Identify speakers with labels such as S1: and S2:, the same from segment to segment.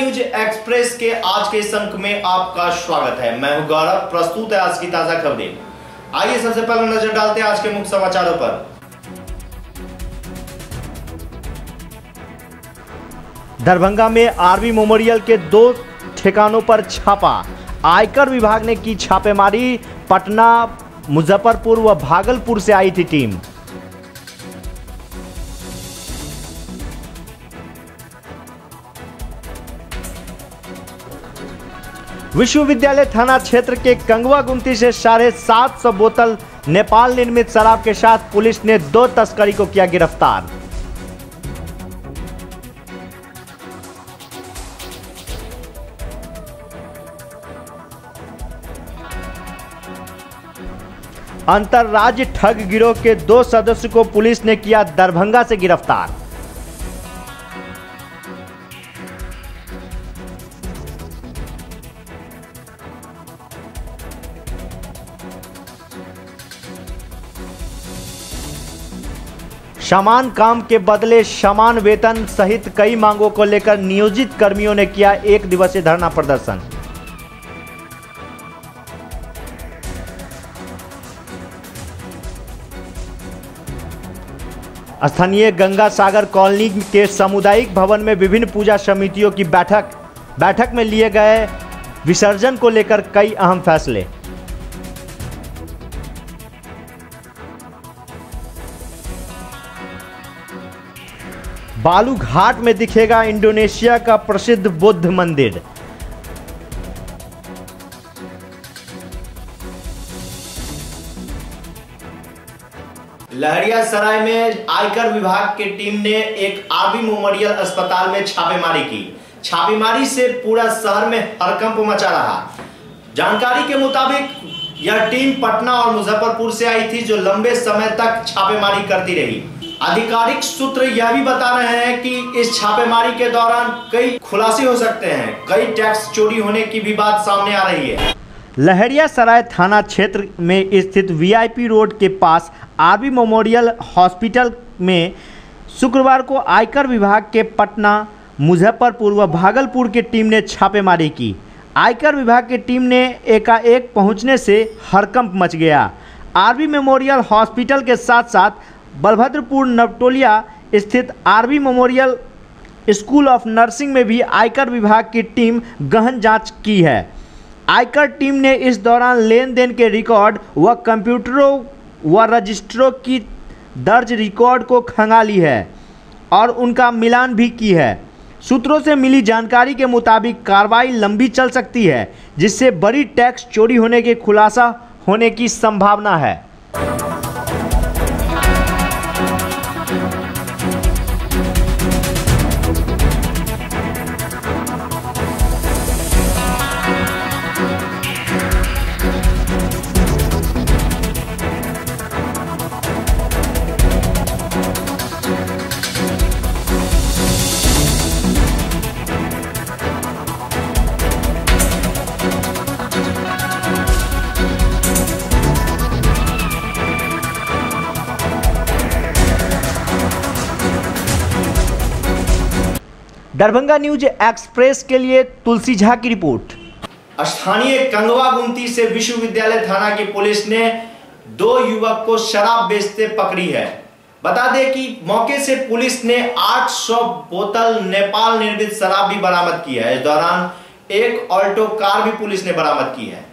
S1: News express के आज के इस अंक में आपका स्वागत है। मैं हूं गौरव। प्रस्तुत है आज की ताजा खबरें। आइए सबसे पहले नजर डालते हैं आज के मुख्य समाचारों पर। दरभंगा में आर्मी मेमोरियल के 2 ठिकानों पर छापा। आयकर विभाग ने की छापेमारी। पटना, मुजफ्फरपुर व भागलपुर से आई थी टीम। विश्वविद्यालय थाना क्षेत्र के कंगवा गुमती से 750 बोतल नेपाल निर्मित शराब के साथ पुलिस ने 2 तस्करी को किया गिरफ्तार। अंतरराज्य ठग गिरोह के 2 सदस्यों को पुलिस ने किया दरभंगा से गिरफ्तार। समान काम के बदले समान वेतन सहित कई मांगों को लेकर नियोजित कर्मियों ने किया 1 दिवसीय धरना प्रदर्शन। स्थानीय गंगा सागर कॉलोनी के सामुदायिक भवन में विभिन्न पूजा समितियों की बैठक में लिए गए विसर्जन को लेकर कई अहम फैसले। बालू घाट में दिखेगा इंडोनेशिया का प्रसिद्ध बुद्ध मंदिर। लहरियासराय में आयकर विभाग की टीम ने एक आर्मी मेमोरियल अस्पताल में छापेमारी की। छापेमारी से पूरा शहर में हड़कंप मचा रहा। जानकारी के मुताबिक यह टीम पटना और मुजफ्फरपुर से आई थी, जो लंबे समय तक छापेमारी करती रही। आधिकारिक सूत्र यह भी बता रहे हैं कि इस छापेमारी के दौरान कई खुलासे हो सकते हैं। कई टैक्स चोरी होने की भी बात सामने आ रही है। लहरियासराय थाना क्षेत्र में स्थित वीआईपी रोड के पास आर्मी मेमोरियल हॉस्पिटल में शुक्रवार को आयकर विभाग के पटना, मुजफ्फरपुर व भागलपुर की टीम ने छापेमारी की। आयकर विभाग की टीम ने एकाएक पहुंचने से हड़कंप मच गया। आर्मी मेमोरियल हॉस्पिटल के साथ साथ बलभद्रपुर नवटोलिया स्थित army memorial school of nursing में भी आयकर विभाग की टीम गहन जांच की है। आयकर टीम ने इस दौरान लेन देन के रिकॉर्ड व कंप्यूटरों व रजिस्टरों की दर्ज रिकॉर्ड को खंगाली है और उनका मिलान भी की है। सूत्रों से मिली जानकारी के मुताबिक कार्रवाई लंबी चल सकती है, जिससे बड़ी टैक्स चोरी होने के खुलासा होने की संभावना है। दरभंगा न्यूज एक्सप्रेस के लिए तुलसी झा की रिपोर्ट। स्थानीय कंगवा गुमती से विश्वविद्यालय थाना की पुलिस ने 2 युवक को शराब बेचते पकड़ी है। बता दें कि मौके से पुलिस ने 800 बोतल नेपाल निर्मित शराब भी बरामद की है। इस दौरान एक ऑल्टो कार भी पुलिस ने बरामद की है।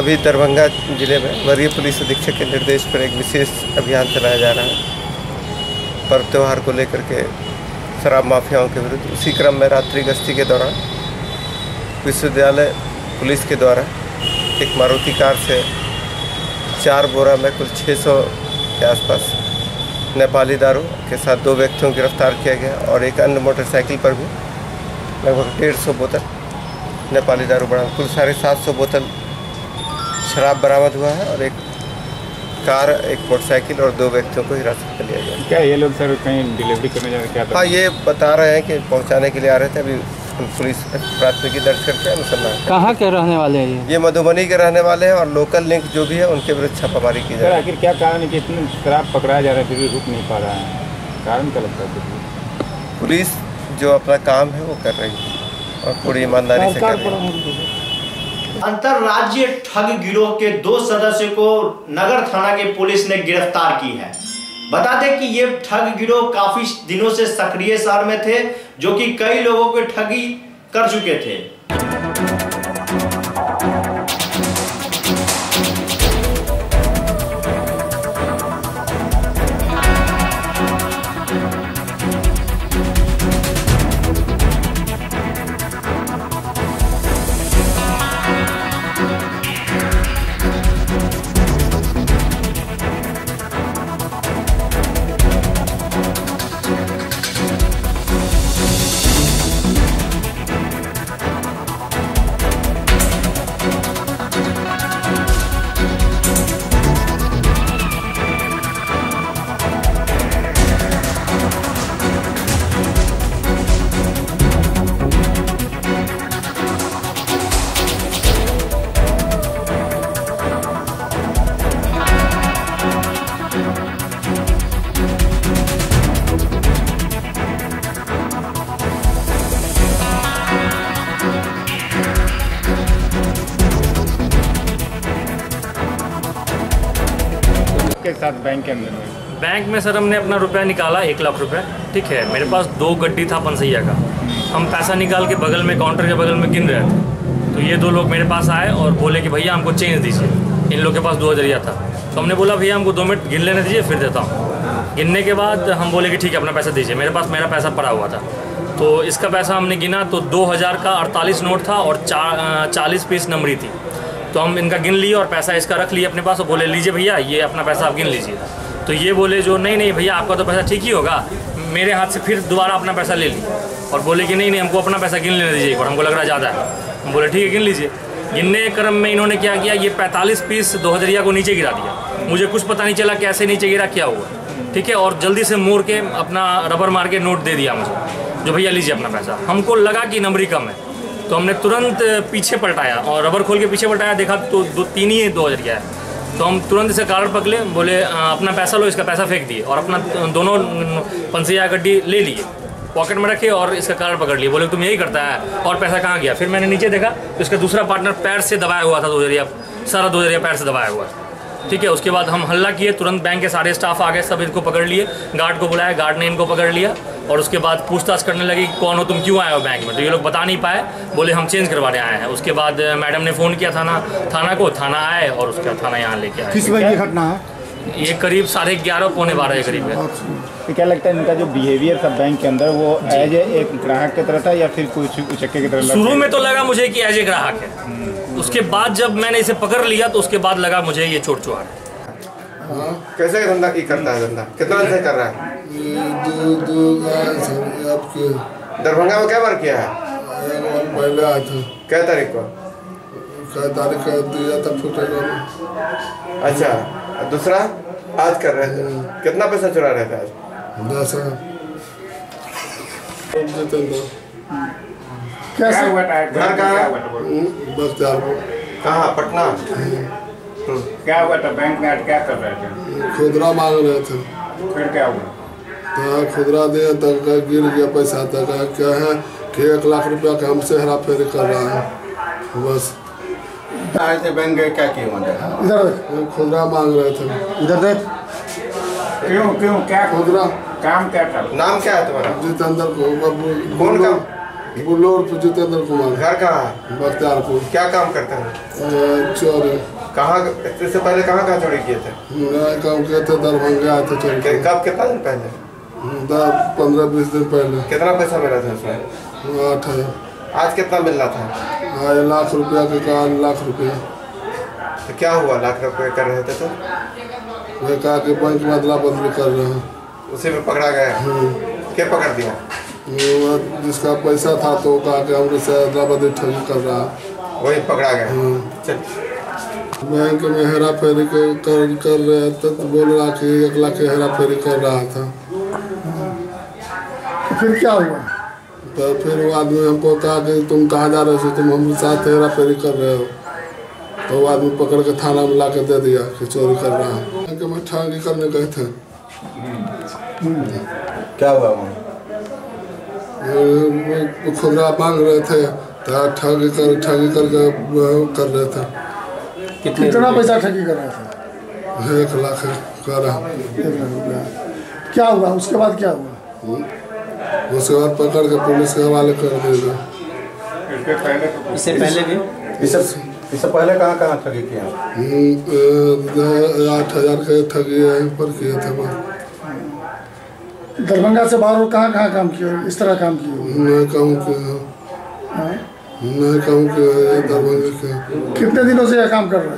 S2: अभी दरभंगा जिले में वरीय पुलिस अधीक्षक के निर्देश पर एक विशेष अभियान चलाया जा रहा है पर्व त्यौहार को लेकर के शराब माफियाओं के विरुद्ध। उसी क्रम में रात्रि गश्ती के दौरान विश्वविद्यालय पुलिस के द्वारा एक मारुति कार से 4 बोरा में कुल 600 के आसपास नेपाली दारू के साथ 2 व्यक्तियों को गिरफ्तार किया गया और एक अन्य मोटरसाइकिल पर भी लगभग 150 बोतल नेपाली दारू बरामद, कुल 750 बोतल शराब बरामद हुआ है और एक कार, एक मोटरसाइकिल और 2 व्यक्तियों को हिरासत में लिया गया।
S3: क्या ये लोग सर कहीं डिलीवरी करने जा रहे हैं?
S2: हाँ, ये बता रहे हैं कि पहुंचाने के लिए आ रहे थे। अभी पुलिस प्राथमिकी दर्ज करके अनुसंधान।
S4: कहाँ के रहने वाले हैं
S2: ये मधुबनी के रहने वाले हैं और लोकल लिंक जो भी है उनके विरुद्ध छापामारी की जा रही है।
S3: आखिर क्या कारण है कि इतनी शराब पकड़ाया जा रहा है फिर भी रुक नहीं पा रहा है? कारण क्या लगता है?
S2: पुलिस जो अपना काम है वो कर रही है और पूरी ईमानदारी से कर रही है।
S1: अंतरराज्यीय ठग गिरोह के 2 सदस्यों को नगर थाना की पुलिस ने गिरफ्तार की है। बता दें कि ये ठग गिरोह काफी दिनों से सक्रिय शहर में थे, जो कि कई लोगों को ठगी कर चुके थे।
S3: के साथ बैंक के अंदर में
S5: बैंक में सर हमने अपना रुपया निकाला 1 लाख रुपए। ठीक है, मेरे पास 2 गड्डी था पंसैया का। हम पैसा निकाल के बगल में काउंटर के बगल में गिन रहे थे, तो ये 2 लोग मेरे पास आए और बोले कि भैया हमको चेंज दीजिए। इन लोग के पास 2000 था, तो हमने बोला भैया हमको 2 मिनट गिन लेने दीजिए फिर देता हूँ। गिनने के बाद हम बोले कि ठीक है अपना पैसा दीजिए। मेरे पास मेरा पैसा पड़ा हुआ था, तो इसका पैसा हमने गिना तो 2000 का 48 नोट था और 40 पीस नंबरी थी। तो हम इनका गिन लिए और पैसा इसका रख लिए अपने पास और बोले लीजिए भैया ये अपना पैसा आप गिन लीजिए। तो ये बोले जो नहीं भैया आपका तो पैसा ठीक ही होगा। मेरे हाथ से फिर दोबारा अपना पैसा ले ली और बोले कि नहीं हमको अपना पैसा गिन लेने दीजिए एक बार, हमको लग रहा ज़्यादा है। हम बोले ठीक है गिन लीजिए। गिनने के क्रम में इन्होंने क्या किया, ये 45 पीस 2000 को नीचे गिरा दिया। मुझे कुछ पता नहीं चला कैसे नीचे गिरा, क्या हुआ। ठीक है, और जल्दी से मोड़ के अपना रबर मार के नोट दे दिया मुझे, जो भैया लीजिए अपना पैसा। हमको लगा कि नंबरी कम है, तो हमने तुरंत पीछे पलटाया और रबर खोल के पीछे पलटाया, देखा तो 3 ही 2000 है। तो हम तुरंत इसे कार्ड पकड़े, बोले अपना पैसा लो, इसका पैसा फेंक दिए और अपना दोनों पंसैया गड्डी ले लिए, पॉकेट में रखे और इसका कार्ड पकड़ लिए। बोले तुम यही करता है और पैसा कहाँ गया। फिर मैंने नीचे देखा तो इसका दूसरा पार्टनर पैर से दबाया हुआ था 2000, सारा 2000 पैर से दबाया हुआ। ठीक है, उसके बाद हम हल्ला किए, तुरंत बैंक के सारे स्टाफ आ गए, सब इनको पकड़ लिए, गार्ड को बुलाया, गार्ड ने इनको पकड़ लिया और उसके बाद पूछताछ करने लगी कौन हो तुम, क्यों आए हो बैंक में। तो ये लोग बता नहीं पाए, बोले हम चेंज करवाने आए हैं। उसके बाद मैडम ने फ़ोन किया थाना को, थाना आए और उसका थाना यहाँ लेके आए।
S4: किस वजह की घटना है?
S5: ये करीब 11:30 पौने 12 के करीब है।
S3: तो क्या लगता है इनका जो बिहेवियर था बैंक के अंदर वो एज एक ग्राहक की तरह था या फिर कुछ उचक्के की तरह?
S5: शुरू में तो लगा मुझे कि एज ए ग्राहक है, उसके बाद जब मैंने इसे पकड़ लिया तो उसके बाद लगा मुझे ये चोर चुहार है।
S2: कैसे धंधा की करता है? धंधा कितना से कर रहा है? दरभंगा में क्या बार किया है?
S6: पहले आया था।
S2: क्या तारीख को?
S6: दिया था फुटेगा।
S2: अच्छा, दूसरा आज कर रहे थे। कितना पैसा चुरा रहे थे आज?
S6: 10,000।
S3: कैसे हुआ?
S2: घर कहाँ?
S6: बख्तियारपुर।
S2: कहाँ? पटना।
S3: क्या हुआ था? बैंक में क्या कर रहे थे?
S6: खुदरा मांग रहे थे।
S3: फिर क्या हुआ?
S6: तो खुदरा दिया तो गिर गया पैसा। तक क्या है कि 1 लाख रुपया का हमसे हेरा फेरी कर रहा है बस।
S3: बैंक गए क्या किए?
S6: इधर खुदरा मांग रहे थे।
S4: इधर देख।
S3: क्यों क्या
S6: खुदरा?
S3: काम क्या था?
S2: नाम क्या है तुम्हारा?
S6: जितेंद्र
S2: कौन का?
S6: बुल्लोर जितेंद्र कुमार।
S2: घर कहाँ है?
S6: बख्तियारपुर।
S2: क्या काम करते हैं?
S6: चोरी।
S2: कहाँ इससे पहले कहाँ चोरी किए थे?
S6: काम किए थे, दरभंगा आए थे चोरी।
S2: कब, कितना दिन पहले?
S6: 15-20 दिन पहले।
S2: कितना पैसा मिला था उसमें?
S6: 8,000।
S2: आज कितना मिलना था?
S6: 1 लाख रुपया के कहा, 1 लाख रुपया।
S2: तो क्या हुआ? लाख रुपये कर रहे थे तो
S6: वह कहा कि बैंक में अदला बदली कर रहे हैं,
S2: उसी में पकड़ा गया। क्या पकड़ दिया?
S6: जिसका पैसा था तो कहा कि हमसे से अदला बदली ठगी कर रहा है,
S2: वही पकड़ा गया।
S6: बैंक में हेरा फेरी कर रहे थे तो बोल रहा कि 1 लाख की हेरा फेरी कर रहा था।
S7: फिर क्या हुआ?
S6: तो फिर वो आदमी हमको कहा कि तुम कहाँ जा रहे हो, तुम हमारे साथ हेरा फेरी कर रहे हो। तो वो आदमी पकड़ के थाना में ला के दे दिया कि चोरी कर रहा है। बैंक में ठगी करने गए थे।
S3: क्या हुआ वहाँ?
S6: खुदरा मांग रहे थे तो ठगी करके कर रहे थे।
S7: कितना पैसा ठगी कर रहे थे?
S6: 1 लाख कर रहा।
S7: 1 लाख रुपया। क्या हुआ उसके बाद? क्या हुआ
S6: उसके बाद पकड़ के पुलिस के हवाले कर देगा।
S4: इससे पहले भी
S3: इससे पहले कहाँ ठगी किया?
S6: 8,000 के ठगी यहीं पर किए थे।
S7: दरभंगा से बाहर कहाँ काम किए इस तरह काम किए?
S6: नहीं कहूँ कि दरभंगा के।
S7: कितने दिनों से यह काम कर रहे हो?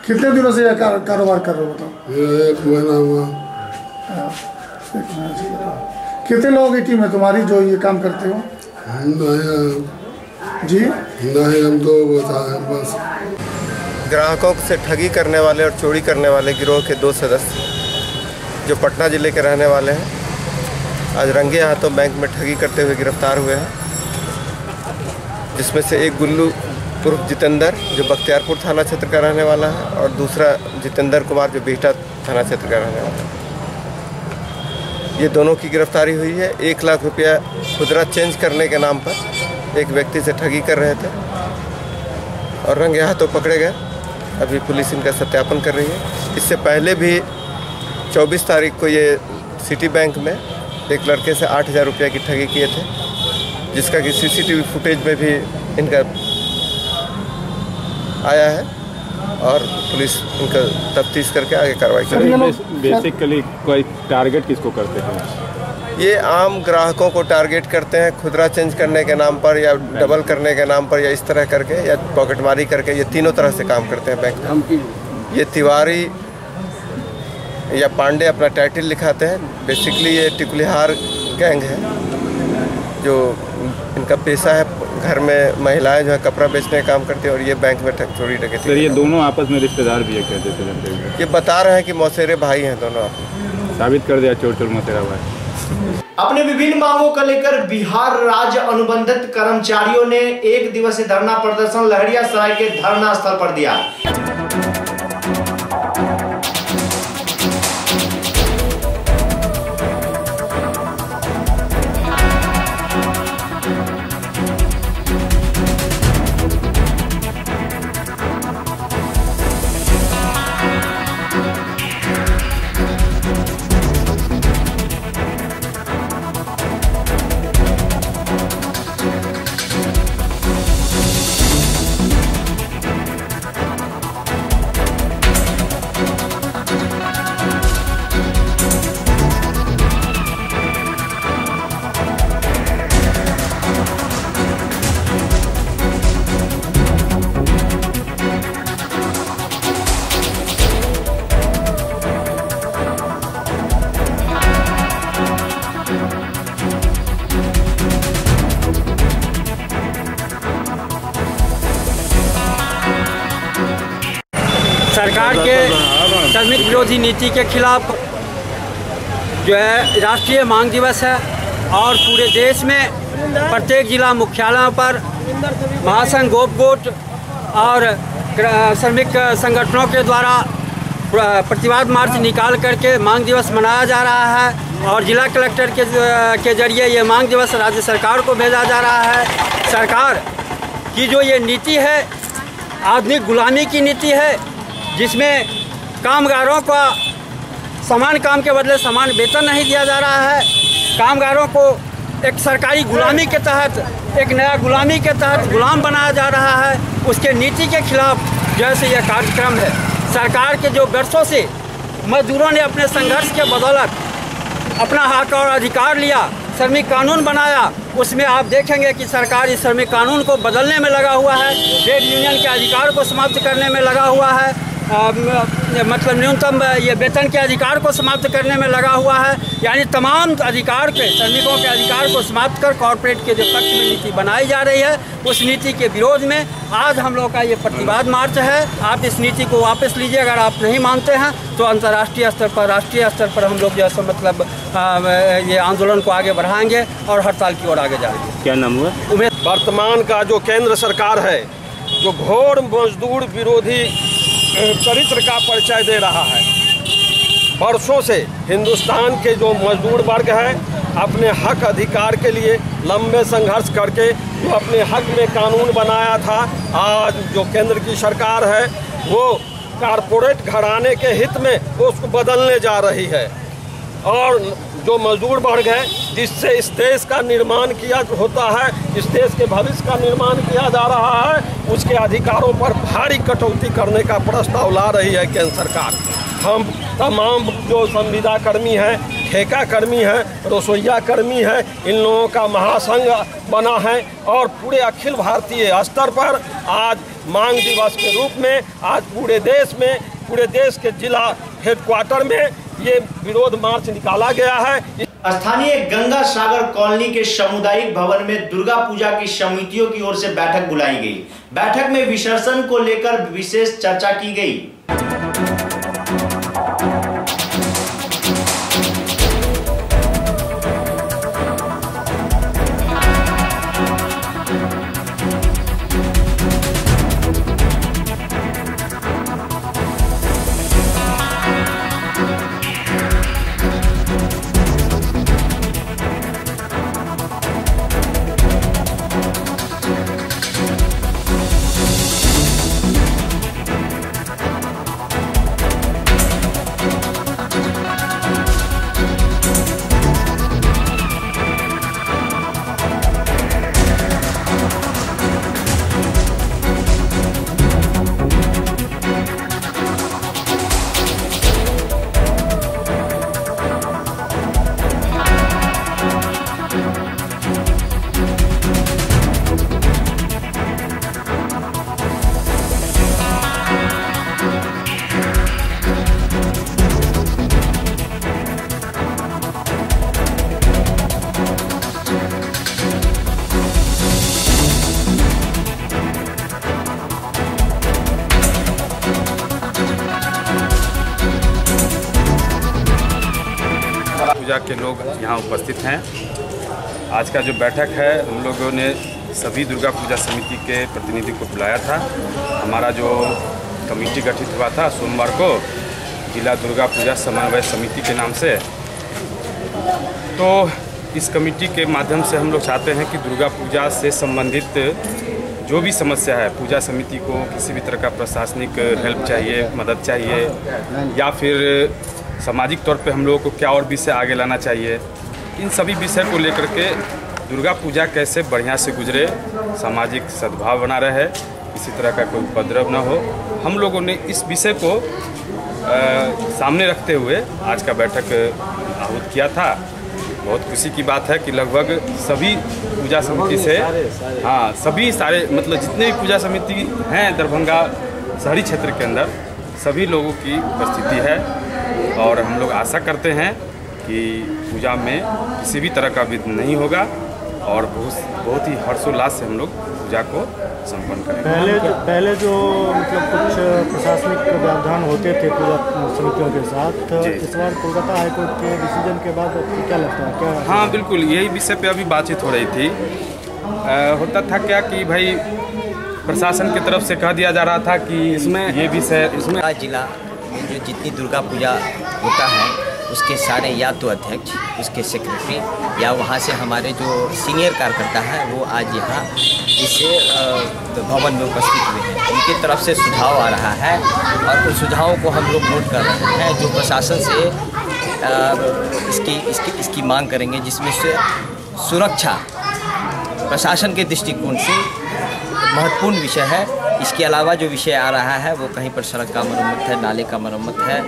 S7: कितने दिनों से यह कारोबार कर रहे हो बताओ?
S6: ये 1 महीना हुआ।
S7: कितने लोगों की टीम है तुम्हारी जो ये काम करते हो? जी
S6: नहीं, हम 2 बताए बस।
S2: ग्राहकों से ठगी करने वाले और चोरी करने वाले गिरोह के 2 सदस्य जो पटना जिले के रहने वाले हैं, आज रंगे हाथों बैंक में ठगी करते हुए गिरफ्तार हुए हैं। जिसमें से एक गुल्लू उर्फ जितेंद्र जो बख्तियारपुर थाना क्षेत्र का रहने वाला है और दूसरा जितेंद्र कुमार जो बिहटा थाना क्षेत्र का रहने वाला है। ये दोनों की गिरफ्तारी हुई है। 1 लाख रुपया खुदरा चेंज करने के नाम पर एक व्यक्ति से ठगी कर रहे थे और रंगे हाथों पकड़े गए। अभी पुलिस इनका सत्यापन कर रही है। इससे पहले भी 24 तारीख को ये सिटी बैंक में एक लड़के से 8,000 रुपये की ठगी किए थे, जिसका कि CCTV फुटेज में भी इनका आया है और पुलिस इनका तफ्तीश करके आगे कार्रवाई करेगी।
S3: बेसिकली कोई टारगेट किसको करते हैं?
S2: ये आम ग्राहकों को टारगेट करते हैं खुदरा चेंज करने के नाम पर या डबल करने के नाम पर या इस तरह करके या पॉकेटमारी करके। ये तीनों तरह से काम करते हैं बैंक में। ये तिवारी या पांडे अपना टाइटल लिखाते हैं। बेसिकली ये टिकुलिहार गैंग है जो इनका पेशा है। घर में महिलाएं जो है कपड़ा बेचने का काम करती हैं और ये बैंक में चोरी डकैती।
S3: सर ये दोनों आपस में रिश्तेदार भी है कहते थे?
S2: ये बता रहे हैं कि मौसेरे भाई हैं दोनों। आप
S3: साबित कर दिया चोर मौसेरा भाई।
S1: अपने विभिन्न मांगों को लेकर बिहार राज्य अनुबंधित कर्मचारियों ने 1 दिवसीय धरना प्रदर्शन लहरियासराय के धरना स्थल पर दिया।
S8: सरकार के श्रमिक विरोधी नीति के खिलाफ जो है राष्ट्रीय मांग दिवस है और पूरे देश में प्रत्येक जिला मुख्यालयों पर महासंघ गोपगोट और श्रमिक संगठनों के द्वारा प्रतिवाद मार्च निकाल करके मांग दिवस मनाया जा रहा है और जिला कलेक्टर के जरिए ये मांग दिवस राज्य सरकार को भेजा जा रहा है। सरकार की जो ये नीति है आधुनिक गुलामी की नीति है, जिसमें कामगारों का समान काम के बदले समान वेतन नहीं दिया जा रहा है। कामगारों को एक सरकारी गुलामी के तहत, एक नया गुलामी के तहत गुलाम बनाया जा रहा है। उसके नीति के खिलाफ जैसे यह कार्यक्रम है। सरकार के जो वर्षों से मजदूरों ने अपने संघर्ष के बदौलत अपना हक और अधिकार लिया, श्रमिक कानून बनाया, उसमें आप देखेंगे कि सरकार इस श्रमिक कानून को बदलने में लगा हुआ है, ट्रेड यूनियन के अधिकार को समाप्त करने में लगा हुआ है, मतलब न्यूनतम ये वेतन के अधिकार को समाप्त करने में लगा हुआ है। यानी तमाम अधिकार के, श्रमिकों के अधिकार को समाप्त कर कॉरपोरेट के जो पक्ष में नीति बनाई जा रही है, उस नीति के विरोध में आज हम लोग का ये प्रतिवाद मार्च है। आप इस नीति को वापस लीजिए। अगर आप नहीं मानते हैं तो अंतर्राष्ट्रीय स्तर पर, राष्ट्रीय स्तर पर हम लोग जैसा मतलब ये आंदोलन को आगे बढ़ाएंगे और हड़ताल की ओर आगे जाएंगे।
S3: क्या नाम हुआ?
S9: वर्तमान का जो केंद्र सरकार है, जो घोर मजदूर विरोधी चरित्र का परिचय दे रहा है। वर्षों से हिंदुस्तान के जो मजदूर वर्ग है, अपने हक अधिकार के लिए लंबे संघर्ष करके जो अपने हक में कानून बनाया था, आज जो केंद्र की सरकार है वो कारपोरेट घराने के हित में उसको बदलने जा रही है। और जो मजदूर वर्ग है, जिससे इस देश का निर्माण किया होता है, इस देश के भविष्य का निर्माण किया जा रहा है, उसके अधिकारों पर भारी कटौती करने का प्रस्ताव ला रही है केंद्र सरकार। हम तमाम जो संविदा कर्मी हैं, ठेका कर्मी हैं, रसोईया कर्मी हैं, इन लोगों का महासंघ बना है और पूरे अखिल भारतीय स्तर पर आज मांग दिवस के रूप में आज पूरे देश के जिला हेडक्वार्टर में ये विरोध मार्च निकाला गया है।
S1: स्थानीय गंगा सागर कॉलोनी के सामुदायिक भवन में दुर्गा पूजा की समितियों की ओर से बैठक बुलाई गई। बैठक में विसर्जन को लेकर विशेष चर्चा की गई।
S10: पूजा के लोग यहाँ उपस्थित हैं। आज का जो बैठक है, हम लोगों ने सभी दुर्गा पूजा समिति के प्रतिनिधि को बुलाया था। हमारा जो कमेटी गठित हुआ था सोमवार को, जिला दुर्गा पूजा समन्वय समिति के नाम से, तो इस कमेटी के माध्यम से हम लोग चाहते हैं कि दुर्गा पूजा से संबंधित जो भी समस्या है, पूजा समिति को किसी भी तरह का प्रशासनिक हेल्प चाहिए, मदद चाहिए, या फिर सामाजिक तौर पे हम लोगों को क्या और विषय आगे लाना चाहिए, इन सभी विषय को लेकर के दुर्गा पूजा कैसे बढ़िया से गुजरे, सामाजिक सद्भाव बना रहे, किसी तरह का कोई उपद्रव न हो, हम लोगों ने इस विषय को सामने रखते हुए आज का बैठक आहूत किया था। बहुत खुशी की बात है कि लगभग सभी पूजा समिति से, सभी सारे मतलब जितने भी पूजा समिति हैं दरभंगा शहरी क्षेत्र के अंदर, सभी लोगों की उपस्थिति है और हम लोग आशा करते हैं कि पूजा में किसी भी तरह का विघ्न नहीं होगा और बहुत ही हर्षोल्लास से हम लोग पूजा को संपन्न करेंगे।
S11: पहले जो मतलब कुछ प्रशासनिक व्यवधान होते थे पूजा समितियों के साथ, इस बार कोलकाता हाईकोर्ट के डिसीजन के बाद क्या लगता है, क्या?
S10: हाँ बिल्कुल, यही विषय पे अभी बातचीत हो रही थी। होता था क्या कि भाई प्रशासन की तरफ से कह दिया जा रहा था कि इसमें ये विषय, इसमें
S12: जिला जो जितनी दुर्गा पूजा होता है उसके सारे या तो अध्यक्ष, उसके सेक्रेटरी या वहाँ से हमारे जो सीनियर कार्यकर्ता हैं वो आज यहाँ इस भवन में उपस्थित हुए हैं। उनकी तरफ से सुझाव आ रहा है और उन सुझावों को हम लोग नोट कर रहे हैं, जो प्रशासन से इसकी मांग करेंगे, जिसमें से सुरक्षा प्रशासन के दृष्टिकोण से महत्वपूर्ण विषय है। इसके अलावा जो विषय आ रहा है वो कहीं पर सड़क का मरम्मत है, नाले का मरम्मत है,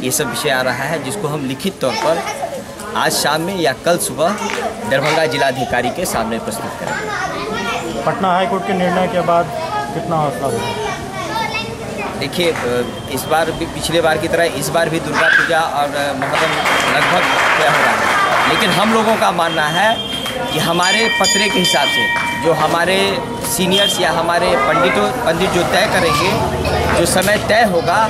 S12: ये सब विषय आ रहा है जिसको हम लिखित तौर पर आज शाम में या कल सुबह दरभंगा जिलाधिकारी के सामने प्रस्तुत करेंगे।
S11: पटना हाईकोर्ट के निर्णय के बाद कितना हौसला हुआ?
S12: देखिए, इस बार भी पिछले बार की तरह इस बार भी दुर्गा पूजा और मुहर्रम लगभग तय हो रहा है, लेकिन हम लोगों का मानना है कि हमारे पत्रे के हिसाब से जो हमारे सीनियर्स या हमारे पंडित जो तय करेंगे, जो समय तय होगा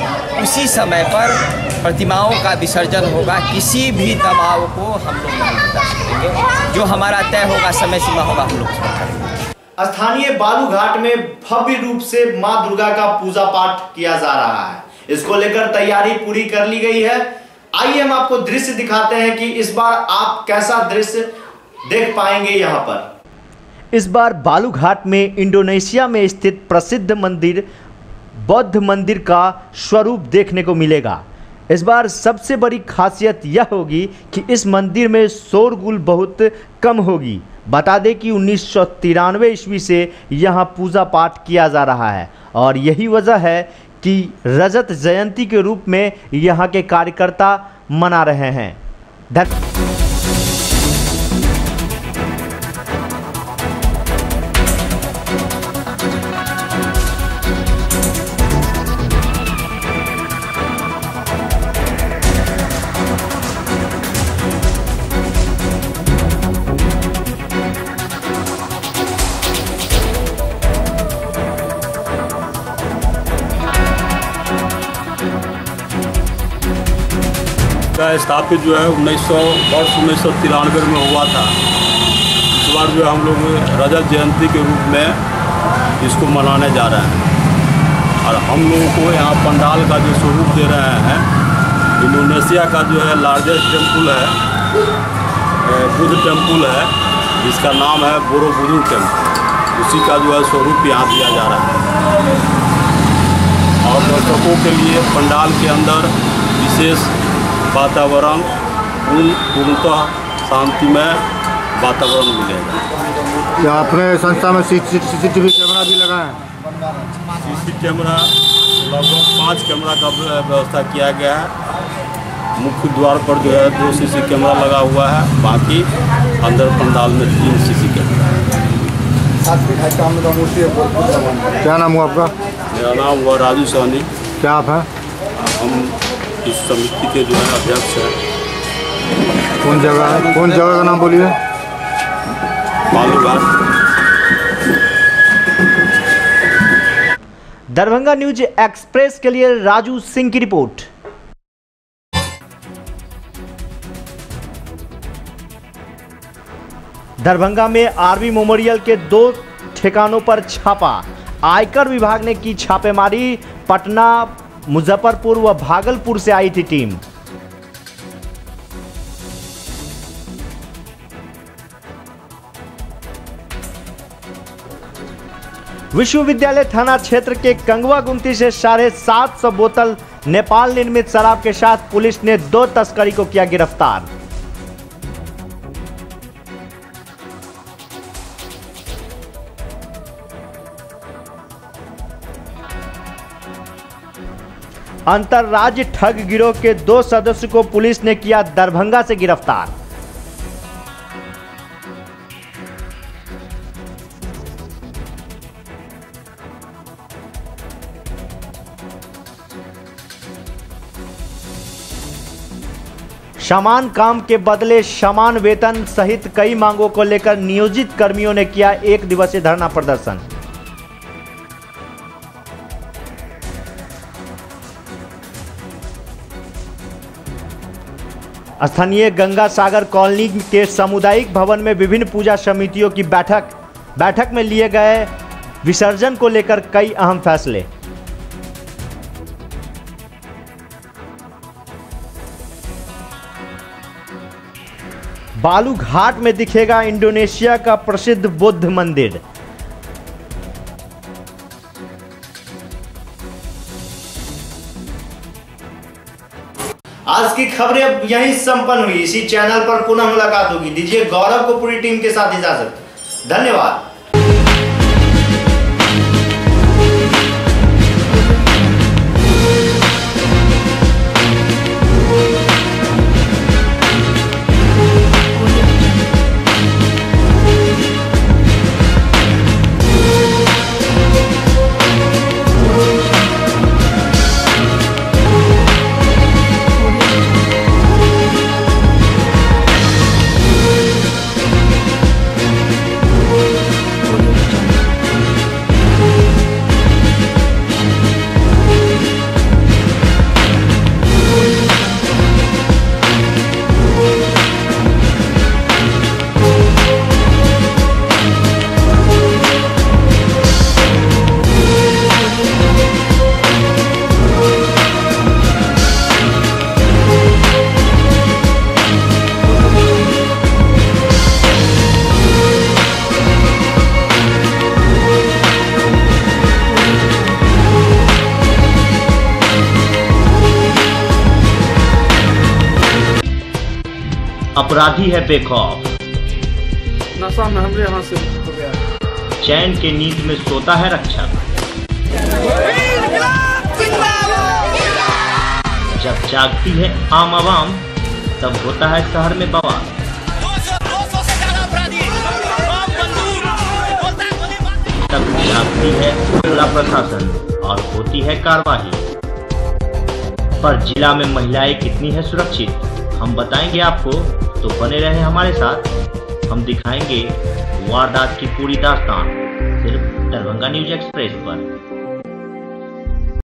S12: उसी समय पर प्रतिमाओं का विसर्जन होगा। किसी भी दबाव को हम लोग नहीं बर्दाश्त करेंगे। जो हमारा तय होगा, समय सीमा होगा, हम लोग उसमें करेंगे।
S1: स्थानीय बालूघाट में भव्य रूप से मां दुर्गा का पूजा पाठ किया जा रहा है। इसको लेकर तैयारी पूरी कर ली गई है। आइए हम आपको दृश्य दिखाते हैं कि इस बार आप कैसा दृश्य देख पाएंगे। यहाँ पर इस बार बालूघाट में इंडोनेशिया में स्थित प्रसिद्ध मंदिर बौद्ध मंदिर का स्वरूप देखने को मिलेगा। इस बार सबसे बड़ी खासियत यह होगी कि इस मंदिर में शोरगुल बहुत कम होगी। बता दें कि 1993 ईस्वी से यहाँ पूजा पाठ किया जा रहा है और यही वजह है कि रजत जयंती के रूप में यहाँ के कार्यकर्ता मना रहे हैं।
S4: स्थापित जो है 1993 में हुआ था। इस बार जो हम लोग रजत जयंती के रूप में इसको मनाने जा रहे हैं और हम लोगों को यहाँ पंडाल का जो स्वरूप दे रहे हैं, इंडोनेशिया का जो है लार्जेस्ट टेम्पल है, बुद्ध टेम्पल है, जिसका नाम है बोरोबुदुर टेम्पल। उसी का जो है स्वरूप यहाँ दिया जा रहा है और दर्शकों के लिए पंडाल के अंदर विशेष वातावरण पूर्णतः शांतिमय वातावरण मिलेगा।
S11: क्या अपने संस्था में CCTV कैमरा भी लगा है?
S4: CCTV कैमरा लगभग 5 कैमरा का व्यवस्था किया गया है। मुख्य द्वार पर जो है 2 CC कैमरा लगा हुआ है, बाकी अंदर पंडाल में 3 CC कैमरा।
S11: क्या नाम हुआ आपका?
S4: मेरा नाम हुआ राजू सोनी।
S11: क्या आप हैं?
S4: हम इस समिति के जो है अध्यक्ष हैं।
S11: कौन जगह का नाम बोलिए?
S4: बालूघाट।
S1: दरभंगा न्यूज एक्सप्रेस के लिए राजू सिंह की रिपोर्ट। दरभंगा में आर्मी मेमोरियल के 2 ठिकानों पर छापा। आयकर विभाग ने की छापेमारी। पटना, मुजफ्फरपुर व भागलपुर से आई थी टीम। विश्वविद्यालय थाना क्षेत्र के कंगवा गुमती से 750 बोतल नेपाल निर्मित शराब के साथ पुलिस ने 2 तस्करी को किया गिरफ्तार। अंतरराज्य ठग गिरोह के 2 सदस्यों को पुलिस ने किया दरभंगा से गिरफ्तार। समान काम के बदले समान वेतन सहित कई मांगों को लेकर नियोजित कर्मियों ने किया 1 दिवसीय धरना प्रदर्शन। स्थानीय गंगा सागर कॉलोनी के सामुदायिक भवन में विभिन्न पूजा समितियों की बैठक में लिए गए विसर्जन को लेकर कई अहम फैसले। बालूघाट में दिखेगा इंडोनेशिया का प्रसिद्ध बुद्ध मंदिर। आज की खबरें अब यहीं संपन्न हुई। इसी चैनल पर पुनः मुलाकात होगी। दीजिए गौरव को पूरी टीम के साथ इजाजत। धन्यवाद। अपराधी है बेखौफ,
S13: नशा में हमरे यहाँ से हो गया।
S1: चैन के नींद में सोता है रक्षक, जब जागती है आम आवाम तब होता है शहर में बवाल। तब जागती है जिला प्रशासन और होती है कार्रवाई। पर जिला में महिलाएं कितनी है सुरक्षित हम बताएंगे आपको, तो बने रहे हमारे साथ। हम दिखाएंगे वारदात की पूरी दास्तान सिर्फ दरभंगा न्यूज एक्सप्रेस पर।